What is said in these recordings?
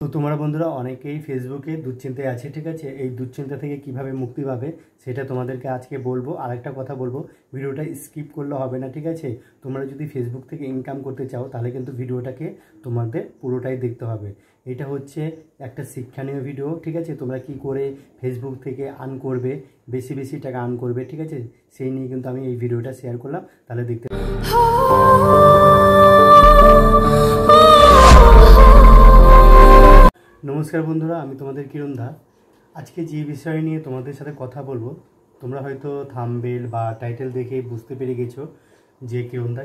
তো তোমরা বন্ধুরা অনেকেই ফেসবুকে দুশ্চিন্তায় আছে, ঠিক আছে। এই দুশ্চিন্তা থেকে কিভাবে মুক্তি পাবে সেটা তোমাদেরকে আজকে বলবো। আর একটা কথা বলবো, ভিডিওটা স্কিপ করলে হবে না, ঠিক আছে। তোমরা যদি ফেসবুক থেকে ইনকাম করতে চাও তাহলে কিন্তু ভিডিওটাকে তোমাদের পুরোটাই দেখতে হবে। এটা হচ্ছে একটা শিক্ষণীয় ভিডিও, ঠিক আছে। তোমরা কি করে ফেসবুক থেকে আর্ন করবে, বেশি বেশি টাকা আর্ন করবে, ঠিক আছে, সেই নিয়ে কিন্তু আমি এই ভিডিওটা শেয়ার করলাম। তাহলে দেখতে নমস্কার বন্ধুরা, আমি তোমাদের কিরণ দা। আজকে যে বিষয় নিয়ে তোমাদের সাথে কথা বলবো, তোমরা হয়তো থাম্বনেল বা টাইটেল দেখে বুঝতে পেরে গেছো যে কিরণ দা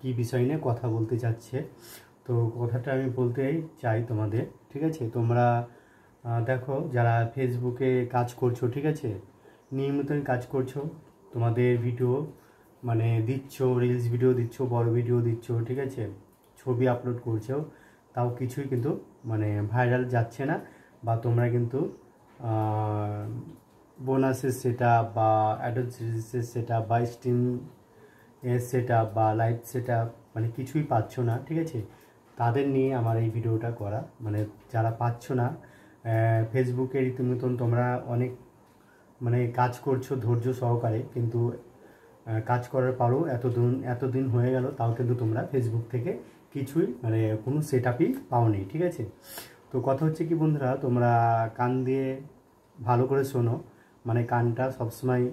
কী বিষয় নিয়ে কথা বলতে চাচ্ছে। তো কথাটা আমি বলতে চাই তোমাদের, ঠিক আছে। তোমরা দেখো, যারা ফেসবুকে কাজ করছো, ঠিক আছে, নিয়মিত কাজ করছো, তোমাদের ভিডিও মানে দিচ্ছ, রিলস ভিডিও দিচ্ছ, বড় ভিডিও দিচ্ছ, ঠিক আছে, ছবি আপলোড করছো, তাও কিছুই কিন্তু মানে ভাইরাল যাচ্ছে না। বা তোমরা কিন্তু বোনাসের সেট আপ বা অ্যাডোব সিরিজের সেট আপ বা স্ট্রিম এর সেট আপ বা লাইভ সেট আপ মানে কিছুই পাচ্ছ না, ঠিক আছে। তাদের নিয়ে আমার এই ভিডিওটা করা, মানে যারা পাচ্ছ না ফেসবুকে রীতিমতন তোমরা অনেক মানে কাজ করছো ধৈর্য সহকারে, কিন্তু কাজ করার পরও এতদিন হয়ে গেল, তাও কিন্তু তোমরা ফেসবুক থেকে কিছুই মানে কোনো সেট আপই পাওনি, ঠিক আছে। তো কথা হচ্ছে কি বন্ধুরা, তোমরা কান দিয়ে ভালো করে শোনো, মানে কানটা সবসময়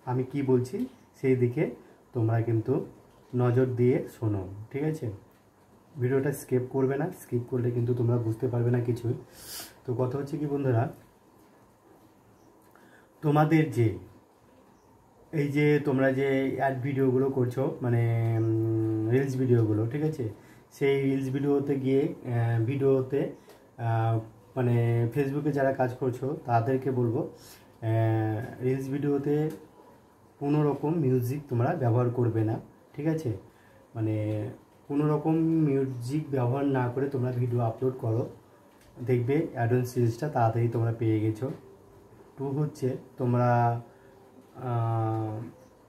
আমি কি বলছি সেই দিকে তোমরা কিন্তু নজর দিয়ে শোনো, ঠিক আছে। ভিডিওটা স্কিপ করবে না, স্কিপ করলে কিন্তু তোমরা বুঝতে পারবে না কিছুই। তো কথা হচ্ছে কি বন্ধুরা, তোমাদের যে এই যে তোমরা যে অ্যাড ভিডিওগুলো করছো, মানে রিলস ভিডিওগুলো, ঠিক আছে, সেই রিলস ভিডিওতে মানে ফেসবুকে যারা কাজ করছো তাদেরকে বলবো, রিলস ভিডিওতে কোনো রকম মিউজিক তোমরা ব্যবহার করবে না, ঠিক আছে। মানে কোনো রকম মিউজিক ব্যবহার না করে তোমরা ভিডিও আপলোড করো, দেখবে অ্যাডভান্স সিরিজটা তাড়াতাড়ি তোমরা পেয়ে গেছো। টু হচ্ছে তোমরা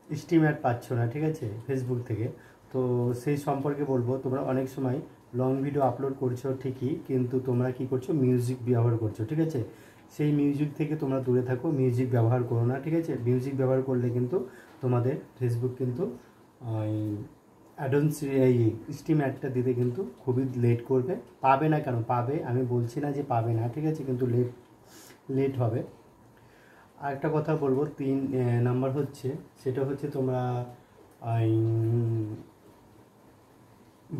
স্ট্রিম অ্যাড পাচ্ছ না, ঠিক আছে, ফেসবুক থেকে। তো সেই সম্পর্কে বলবো, তোমরা অনেক সময় লং ভিডিও আপলোড করছো ঠিকই, কিন্তু তোমরা কি করছো, মিউজিক ব্যবহার করছো, ঠিক আছে। সেই মিউজিক থেকে তোমরা দূরে থাকো, মিউজিক ব্যবহার করো না, ঠিক আছে। মিউজিক ব্যবহার করলে কিন্তু তোমাদের ফেসবুক কিন্তু অ্যাডভান্স এই স্ট্রিম অ্যাডটা দিতে কিন্তু খুবই লেট করবে। পাবে না কেন, পাবে, আমি বলছি না যে পাবে না, ঠিক আছে, কিন্তু লেট হবে। আরেকটা কথা বলবো, 3 নাম্বার হচ্ছে, সেটা হচ্ছে তোমরা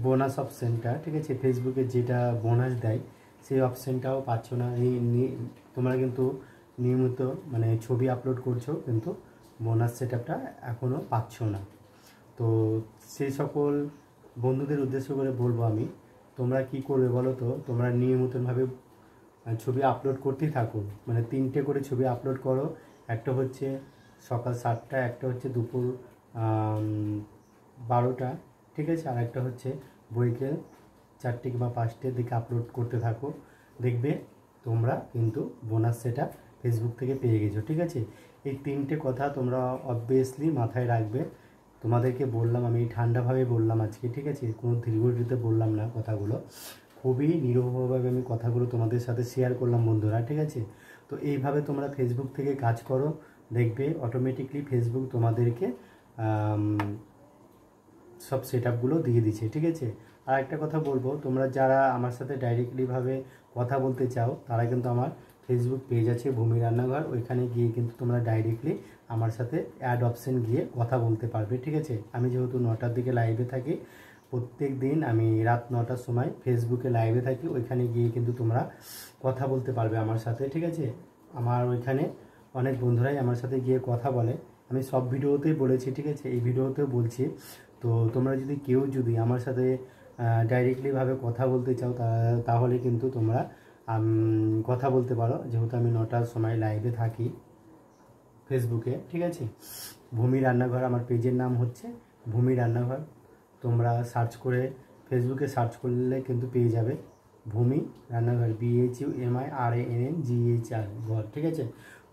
বোনাস অপশানটা, ঠিক আছে, ফেসবুকে যেটা বোনাস দেয় সেই অপশানটাও পাচ্ছ না। তোমরা কিন্তু নিয়মিত মানে ছবি আপলোড করছো, কিন্তু বোনাস সেট আপটা এখনও পাচ্ছ না। তো সেই সকল বন্ধুদের উদ্দেশ্য করে বলবো আমি, তোমরা কি করবে বলো তো, তোমরা নিয়মিতভাবে ছবি আপলোড করতেই থাকো, মানে 3টে করে ছবি আপলোড করো। একটা হচ্ছে সকাল 7টা, একটা হচ্ছে দুপুর 12টা, ঠিক আছে, আর একটা হচ্ছে বৈকাল 4টে কিংবা 5টের দিকে আপলোড করতে থাকো। দেখবে তোমরা কিন্তু বোনাস সেটা ফেসবুক থেকে পেয়ে গেছো, ঠিক আছে। এই 3টে কথা তোমরা অবভিয়াসলি মাথায় রাখবে। তোমাদেরকে বললাম, আমি ঠান্ডাভাবে বললাম আজকে, ঠিক আছে, কোনো ধীরগতিতে বললাম না কথাগুলো, খুবই নিরীহভাবে আমি কথাগুলো তোমাদের সাথে শেয়ার করলাম বন্ধুরা, ঠিক আছে। তো এইভাবে তোমরা ফেসবুক থেকে কাজ করো, দেখবে অটোমেটিকলি ফেসবুক তোমাদেরকে সব সেট আপগুলো দিয়ে দিচ্ছে, ঠিক আছে। আর একটা কথা বলবো, তোমরা যারা আমার সাথে ডাইরেক্টলিভাবে কথা বলতে চাও তারা কিন্তু আমার ফেসবুক পেজ আছে ভূমি রান্নাঘর, ওইখানে গিয়ে কিন্তু তোমরা ডাইরেক্টলি আমার সাথে অ্যাড অপশান গিয়ে কথা বলতে পারবে, ঠিক আছে। আমি যেহেতু 9টার দিকে লাইভে থাকি, প্রত্যেক দিন আমি রাত 9টার সময় ফেসবুকে লাইভে থাকি, ওইখানে গিয়ে কিন্তু তোমরা কথা বলতে পারবে আমার সাথে, ঠিক আছে। আমার ওইখানে অনেক বন্ধুরাই আমার সাথে গিয়ে কথা বলে, আমি সব ভিডিওতেই বলেছি, ঠিক আছে, এই ভিডিওতেও বলছি। তো তোমরা যদি আমার সাথে ডাইরেক্টলিভাবে কথা বলতে চাও তাহলে কিন্তু তোমরা কথা বলতে পারো, যেহেতু আমি 9টার সময় লাইভে থাকি ফেসবুকে, ঠিক আছে। ভূমি রান্নাঘর আমার পেজের নাম হচ্ছে ভূমি রান্নাঘর, তোমরা সার্চ করে ফেসবুকে সার্চ করলে কিন্তু পেয়ে যাবে ভূমি রান্নাঘর, BHUMIRANNGHR ঘর, ঠিক আছে।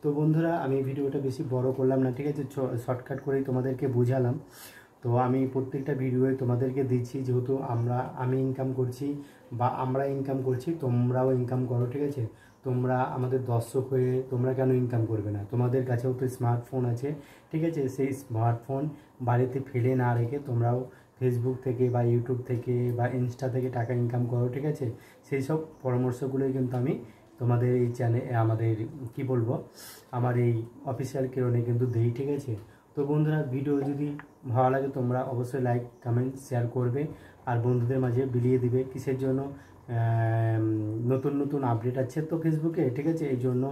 তো বন্ধুরা, আমি ভিডিওটা বেশি বড় করলাম না, ঠিক আছে, শর্টকাট করেই তোমাদেরকে বোঝালাম। তো আমি প্রত্যেকটা ভিডিওয়ে তোমাদেরকে দিচ্ছি, যেহেতু আমি ইনকাম করছি বা আমরা ইনকাম করছি, তোমরাও ইনকাম করো, ঠিক আছে? তোমরা আমাদের দর্শক হয়ে তোমরা কেন ইনকাম করবে না? তোমাদের কাছেও তো স্মার্টফোন আছে, ঠিক আছে? সেই স্মার্টফোন বাড়িতে ফেলে না রেখে তোমরাও ফেসবুক থেকে বা ইউটিউব থেকে বা ইনস্টা থেকে টাকা ইনকাম করো, ঠিক আছে? সেই সব পরামর্শগুলোই কিন্তু আমি তোমাদের এই আমাদের কি বলবো, আমার এই অফিসিয়াল কেরনে কিন্তু দেই, ঠিক আছে? তো বন্ধুরা, ভিডিও যদি ভালো লাগে তোমরা অবশ্যই লাইক কমেন্ট শেয়ার করবে আর বন্ধুদের মাঝে বিলিয়ে দিবে। কিসের জন্য? নতুন নতুন আপডেট আছে তো ফেসবুকে, ঠিক আছে? এই জন্য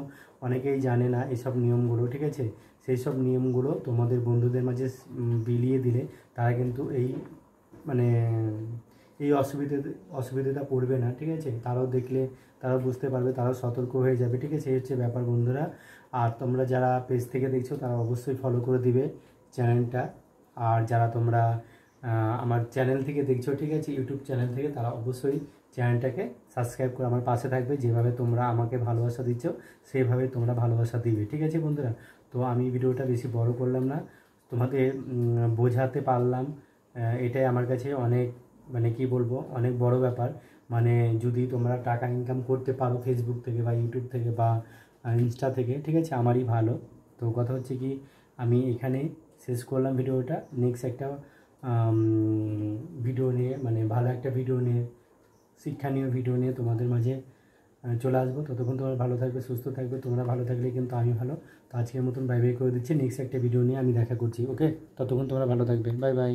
অনেকেই জানে না এইসব নিয়মগুলো, ঠিক আছে? সেই সব নিয়মগুলো তোমাদের বন্ধুদের মাঝে বিলিয়ে দিলে তারা কিন্তু এই মানে এই অসুবিধাটা পড়বে না, ঠিক আছে? তারাও দেখলে তারাও বুঝতে পারবে, তারাও সতর্ক হয়ে যাবে, ঠিক আছে? এই হচ্ছে ব্যাপার বন্ধুরা। আর তোমরা যারা পেজ থেকে দেখছো তারা অবশ্যই ফলো করে দিবে চ্যানেলটা। আর যারা তোমরা আমার চ্যানেল থেকে দেখছো, ঠিক আছে, ইউটিউব চ্যানেল থেকে, তারা অবশ্যই চ্যানেলটাকে সাবস্ক্রাইব করে আমার পাশে থাকবে। যেভাবে তোমরা আমাকে ভালোবাসা দিচ্ছ সেইভাবে তোমরা ভালোবাসা দিবে, ঠিক আছে বন্ধুরা? তো আমি ভিডিওটা বেশি বড় করলাম না, তোমাদের বোঝাতে পারলাম, এটাই আমার কাছে অনেক মানে কি বলবো, অনেক বড় ব্যাপার। মানে যদি তোমরা টাকা ইনকাম করতে পারো ফেসবুক থেকে বা ইউটিউব থেকে বা ইনস্টা থেকে, ঠিক আছে, আমারই ভালো। তো কথা হচ্ছে কি, আমি এখানে শেষ করলাম ভিডিওটা। নেক্সট একটা ভিডিও নিয়ে, মানে ভালো একটা ভিডিও নিয়ে, শিক্ষণীয় ভিডিও নিয়ে তোমাদের মাঝে চলে আসবো। ততক্ষণ তোমরা ভালো থাকবে, সুস্থ থাকবে। তোমরা ভালো থাকলে কিন্তু আমি ভালো। তো আজকের মতন বাই বাই করে দিচ্ছি। নেক্সট একটা ভিডিও নিয়ে আমি দেখা করছি, ওকে? ততক্ষণ তোমরা ভালো থাকবে, বাই বাই।